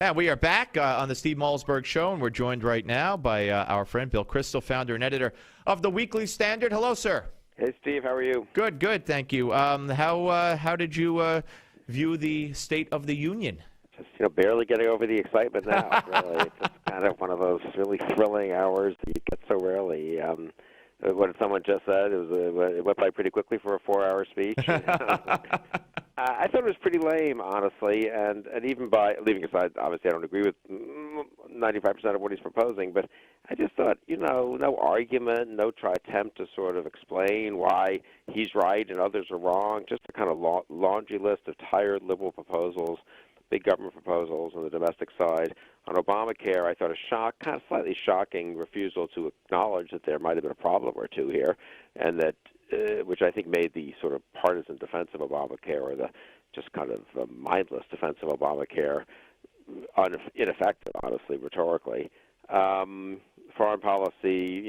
And we are back on the Steve Malzberg Show, and we're joined right now by our friend Bill Kristol, founder and editor of the Weekly Standard. Hello, sir. Hey, Steve. How are you? Good, good. Thank you. How did you view the State of the Union? Just barely getting over the excitement now. Really, it's just kind of one of those really thrilling hours that you get so rarely. What someone just said, it went by pretty quickly for a 4-hour speech. I thought it was pretty lame, honestly, and even by leaving aside, obviously, I don't agree with 95% of what he's proposing, but I just thought, no argument, no attempt to sort of explain why he's right and others are wrong, just a kind of laundry list of tired liberal proposals, big government proposals on the domestic side. On Obamacare, I thought kind of slightly shocking refusal to acknowledge that there might have been a problem or two here, and that which I think made the sort of partisan defense of Obamacare, or the just kind of mindless defense of Obamacare, ineffective, honestly, rhetorically. Foreign policy,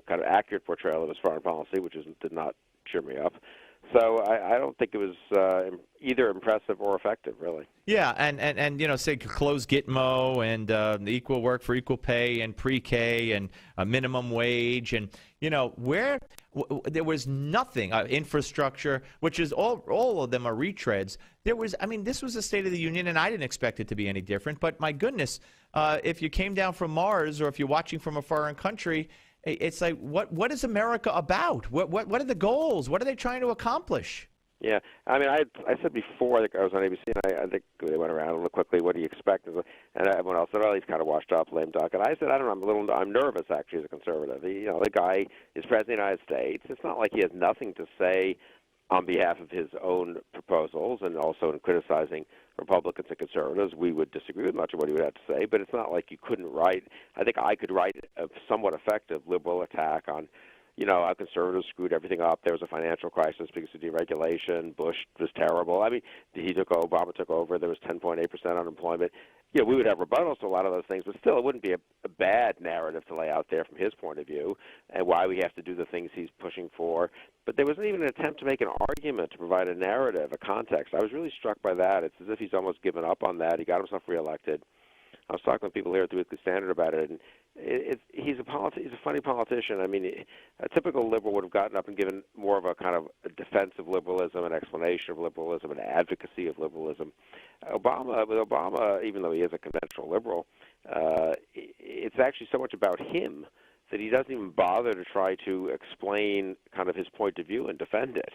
kind of accurate portrayal of his foreign policy, which did not cheer me up. So I don't think it was either impressive or effective, really. Yeah, and say close Gitmo and equal work for equal pay and pre-K and a minimum wage and where there was nothing infrastructure, which is all of them are retreads. This was the State of the Union, and I didn't expect it to be any different. But my goodness, if you came down from Mars or if you're watching from a foreign country, it's like, what is America about? What are the goals? What are they trying to accomplish? Yeah, I said before, I think I was on ABC, and I think they went around a little quickly. What do you expect? And everyone else said, "Oh, he's kind of washed up, lame duck." And I said, "I don't know. I'm nervous actually as a conservative. The guy is president of the United States. It's not like he has nothing to say on behalf of his own proposals, and also in criticizing Republicans and conservatives. We would disagree with much of what he would have to say, but it's not like you couldn't write. I think I could write a somewhat effective liberal attack on, how conservatives screwed everything up. There was a financial crisis because of deregulation. Bush was terrible. Obama took over. There was 10.8% unemployment. We would have rebuttals to a lot of those things, but still it wouldn't be a bad narrative to lay out there from his point of view and why we have to do the things he's pushing for. But there wasn't even an attempt to make an argument, to provide a narrative, a context. I was really struck by that. It's as if he's almost given up on that. He got himself reelected. I was talking with people here at the Weekly Standard about it, and he's a funny politician. A typical liberal would have gotten up and given more of a kind of a defense of liberalism, an explanation of liberalism, an advocacy of liberalism. With Obama, even though he is a conventional liberal, it's actually so much about him that he doesn't even bother to try to explain kind of his point of view and defend it.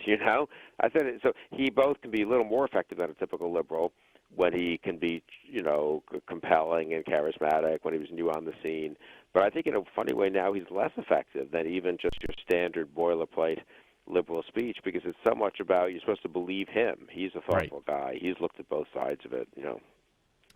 I said it, so he both can be a little more effective than a typical liberal when he can be, compelling and charismatic, when he was new on the scene. But I think in a funny way now he's less effective than even just your standard boilerplate liberal speech, because it's so much about you're supposed to believe him. He's a thoughtful guy. He's looked at both sides of it,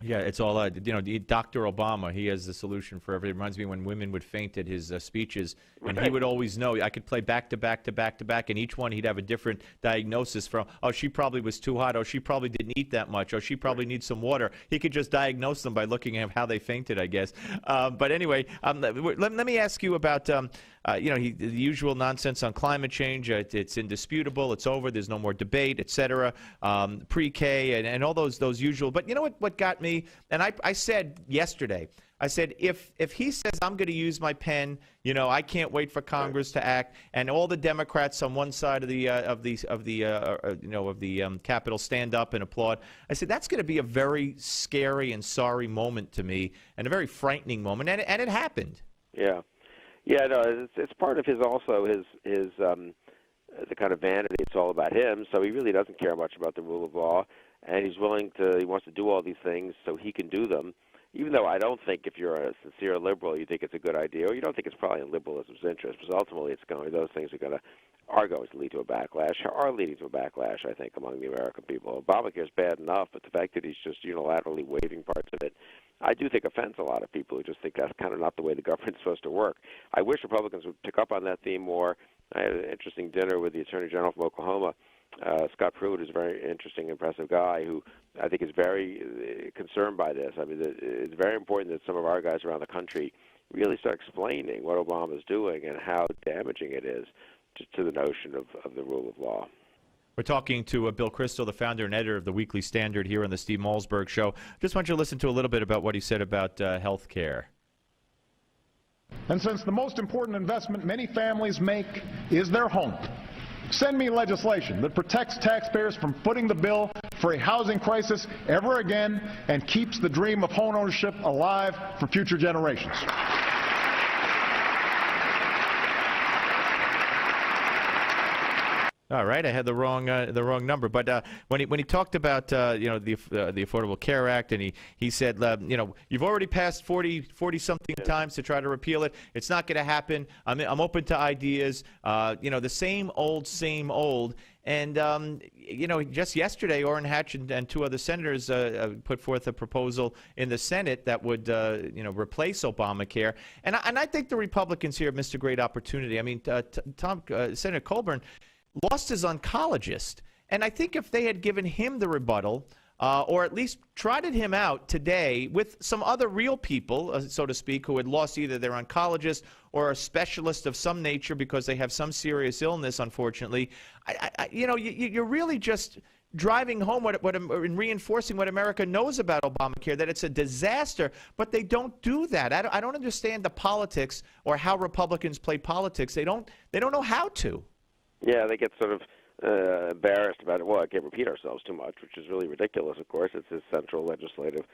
Yeah, it's all, Dr. Obama, he has the solution for everything. It reminds me when women would faint at his speeches, and he would always know. I could play back to back to back to back, and each one he'd have a different diagnosis from, oh, she probably was too hot, oh, she probably didn't eat that much, oh, she probably needs some water. He could just diagnose them by looking at how they fainted, I guess. But anyway, let me ask you about, the usual nonsense on climate change. It's indisputable, it's over, there's no more debate, et cetera. Pre-K and all those usual. But you know what got me? And I said yesterday, if he says I'm going to use my pen, I can't wait for Congress to act, and all the Democrats on one side of the Capitol stand up and applaud, I said that's going to be a very scary and sorry moment to me, and a very frightening moment, and it happened. Yeah, no, it's part of his the kind of vanity. It's all about him, so he really doesn't care much about the rule of law. And he wants to do all these things so he can do them, even though I don't think if you're a sincere liberal you think it's a good idea, or you don't think it's probably in liberalism's interest, because ultimately those things are going to lead to a backlash, are leading to a backlash, I think, among the American people. Obamacare is bad enough, but the fact that he's just unilaterally waiving parts of it, I do think offends a lot of people who just think that's kind of not the way the government's supposed to work. I wish Republicans would pick up on that theme more. I had an interesting dinner with the Attorney General from Oklahoma, Scott Pruitt, is a very interesting, impressive guy who I think is very concerned by this. It's very important that some of our guys around the country really start explaining what Obama's doing and how damaging it is to the notion of the rule of law. We're talking to Bill Kristol, the founder and editor of the Weekly Standard here on the Steve Malzberg Show. Just want you to listen to a little bit about what he said about health care. And since the most important investment many families make is their home, send me legislation that protects taxpayers from footing the bill for a housing crisis ever again and keeps the dream of home ownership alive for future generations. All right, I had the wrong number, but when he talked about the Affordable Care Act, and he said you've already passed 40 something times to try to repeal it. It's not going to happen. I'm open to ideas. The same old. And just yesterday, Orrin Hatch and two other senators put forth a proposal in the Senate that would replace Obamacare. And I think the Republicans here have missed a great opportunity. I mean, Senator Colburn lost his oncologist, and I think if they had given him the rebuttal, or at least trotted him out today with some other real people, so to speak, who had lost either their oncologist or a specialist of some nature because they have some serious illness, unfortunately, you're really just driving home and reinforcing what America knows about Obamacare, that it's a disaster, but they don't do that. I don't understand the politics or how Republicans play politics. They don't know how to. Yeah, they get sort of embarrassed about it. Well, I can't repeat ourselves too much, which is really ridiculous, of course. It's his central legislative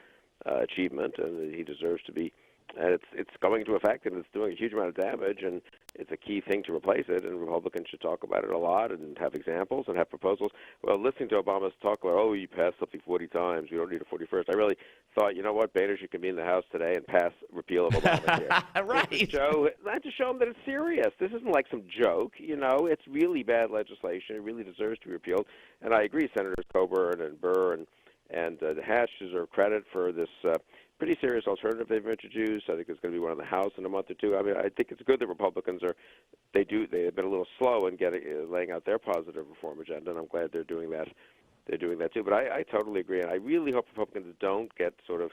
achievement, and he deserves to be. And it's going into effect, and it's doing a huge amount of damage, and it's a key thing to replace it, and Republicans should talk about it a lot and have examples and have proposals. Well, listening to Obama's talk about, you passed something 40 times, we don't need a 41st, I really thought, you know what, Boehner should convene the House today and pass repeal of Obamacare. Right. To show them that it's serious. This isn't like some joke, it's really bad legislation. It really deserves to be repealed. And I agree, Senators Coburn and Burr and Hatch deserve credit for this pretty serious alternative they've introduced. I think it's going to be one in the House in a month or two. I mean, I think it's good that Republicans they have been a little slow in laying out their positive reform agenda, and I'm glad they're doing that. They're doing that too. But I totally agree, and I really hope Republicans don't get sort of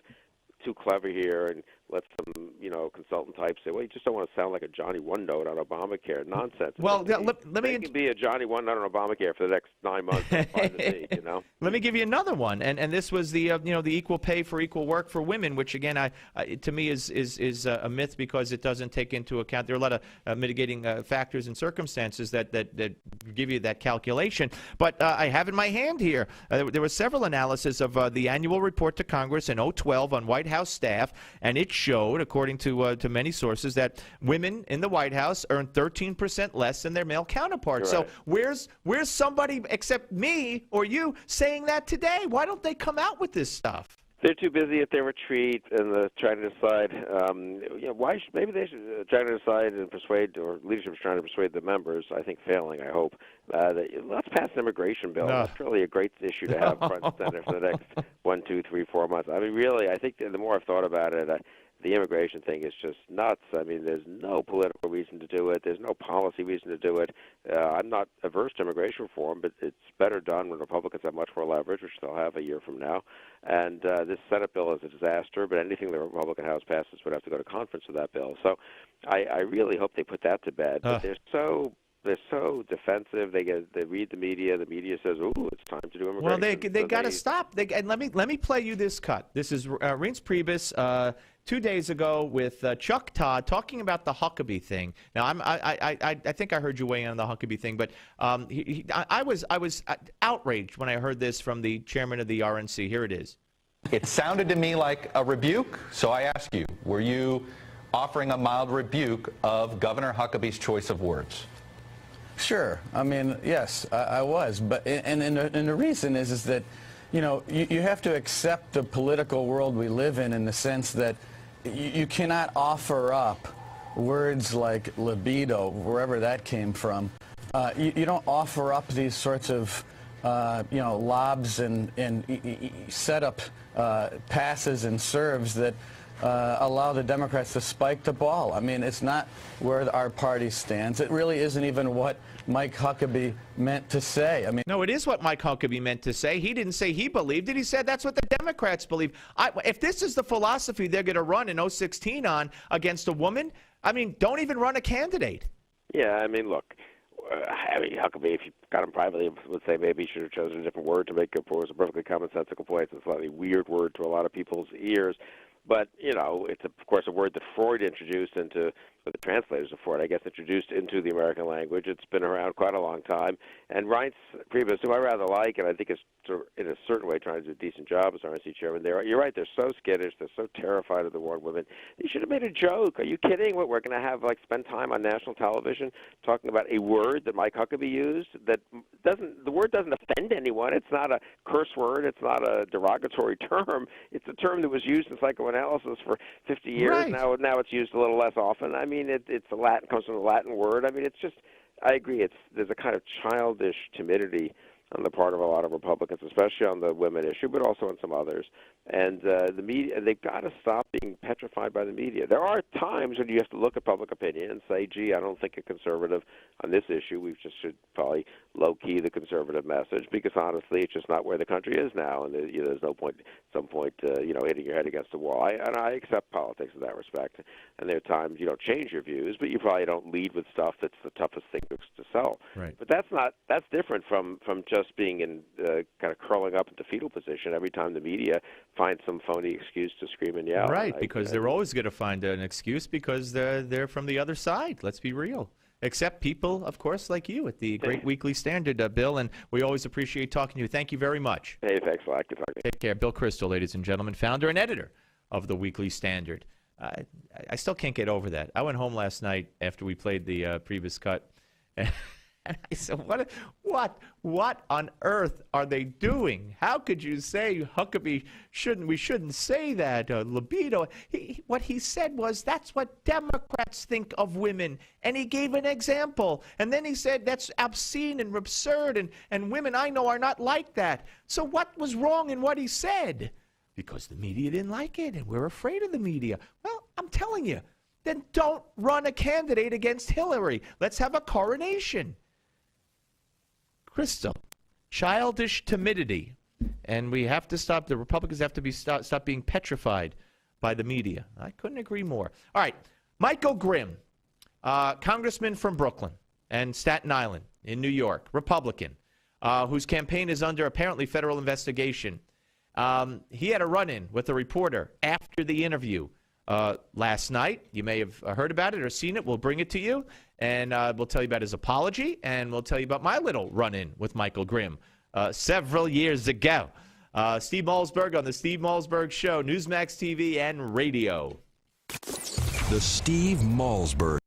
too clever here and let some consultant type say, well, you just don't want to sound like a Johnny One Note on Obamacare. Nonsense. Well, let me be a Johnny One Note on Obamacare for the next 9 months. Let me give you another one, and this was the equal pay for equal work for women, which again, to me is a myth because it doesn't take into account. There are a lot of mitigating factors and circumstances that give you that calculation. But I have in my hand here there were several analyses of the annual report to Congress in 2012 on White House staff, and it showed, according to many sources, that women in the White House earn 13% less than their male counterparts. Right. So where's somebody except me or you saying that today? Why don't they come out with this stuff? They're too busy at their retreat and trying to decide. Maybe they should try to decide and persuade, or leadership is trying to persuade the members. I think failing. I hope that let's pass an immigration bill. That's really a great issue to have front and center for the next 1, 2, 3, 4 months. I mean, really, I think the more I've thought about it, the immigration thing is just nuts. I mean, there's no political reason to do it. There's no policy reason to do it. I'm not averse to immigration reform, but it's better done when Republicans have much more leverage, which they'll have a year from now. And this Senate bill is a disaster, but anything the Republican House passes would have to go to conference with that bill. So I really hope they put that to bed. But they're so defensive. They read the media. The media says, "Ooh, it's time to do immigration." Well, they got to stop. And let me play you this cut. This is Reince Priebus 2 days ago with Chuck Todd talking about the Huckabee thing. Now, I think I heard you weigh in on the Huckabee thing, but I was outraged when I heard this from the chairman of the RNC. Here it is. It sounded to me like a rebuke, so I ask you, were you offering a mild rebuke of Governor Huckabee's choice of words? Sure. I mean, yes, I was. But and the reason is that, you have to accept the political world we live in the sense that you cannot offer up words like libido, wherever that came from. You don't offer up these sorts of, lobs and set up passes and serves that allow the Democrats to spike the ball. I mean, it's not where our party stands. It really isn't even what Mike Huckabee meant to say. I mean, no, it is what Mike Huckabee meant to say. He didn't say he believed it. He said that's what the Democrats believe. If this is the philosophy they're going to run in 2016 on against a woman, I mean, don't even run a candidate. Yeah, I mean, look, I mean, Huckabee, if you got him privately, would say maybe he should have chosen a different word to make it for. It was a perfectly commonsensical point. It's a slightly weird word to a lot of people's ears. But, it's, of course, a word that Freud introduced into, or the translators of Freud, I guess, introduced into the American language. It's been around quite a long time. And Reince Priebus, who I rather like, and I think is, in a certain way, trying to do a decent job as RNC chairman, you're right, they're so skittish, they're so terrified of the word women. They should have made a joke. Are you kidding? What, we're going to have, spend time on national television talking about a word that Mike Huckabee used that the word doesn't offend anyone. It's not a curse word. It's not a derogatory term. It's a term that was used in psychoanalysis for 50 years. Right. Now it's used a little less often. I mean, it's a Latin, comes from the Latin word. I mean, it's just, I agree. There's a kind of childish timidity on the part of a lot of Republicans, especially on the women issue, but also on some others. And the media, they've got to stop being petrified by the media. There are times when you have to look at public opinion and say, gee, I don't think a conservative on this issue, we just should probably low-key the conservative message, because honestly, it's just not where the country is now, and there's no point, at some point, hitting your head against the wall. And I accept politics in that respect. And there are times you don't change your views, but you probably don't lead with stuff that's the toughest thing to sell. Right. But that's different from just being in kind of curling up into fetal position every time the media finds some phony excuse to scream and yell. Right, because they're always going to find an excuse because they're from the other side. Let's be real. Except people, of course, like you at the Great Weekly Standard, Bill, and we always appreciate talking to you. Thank you very much. Hey, thanks a lot. Good talking to you. Take care. Bill Kristol, ladies and gentlemen, founder and editor of the Weekly Standard. I still can't get over that. I went home last night after we played the previous cut, and I said, what on earth are they doing? How could you say Huckabee we shouldn't say that, libido? What he said was, that's what Democrats think of women. And he gave an example. And then he said, that's obscene and absurd, and women I know are not like that. So what was wrong in what he said? Because the media didn't like it, and we're afraid of the media. Well, I'm telling you, then don't run a candidate against Hillary. Let's have a coronation. Kristol, childish timidity, and we have to stop. The Republicans have to stop being petrified by the media. I couldn't agree more. All right, Michael Grimm, congressman from Brooklyn and Staten Island in New York, Republican, whose campaign is under apparently federal investigation. He had a run-in with a reporter after the interview last night. You may have heard about it or seen it. We'll bring it to you, and we'll tell you about his apology, and we'll tell you about my little run-in with Michael Grimm several years ago. Steve Malzberg on the Steve Malzberg Show, Newsmax TV and radio. The Steve Malzberg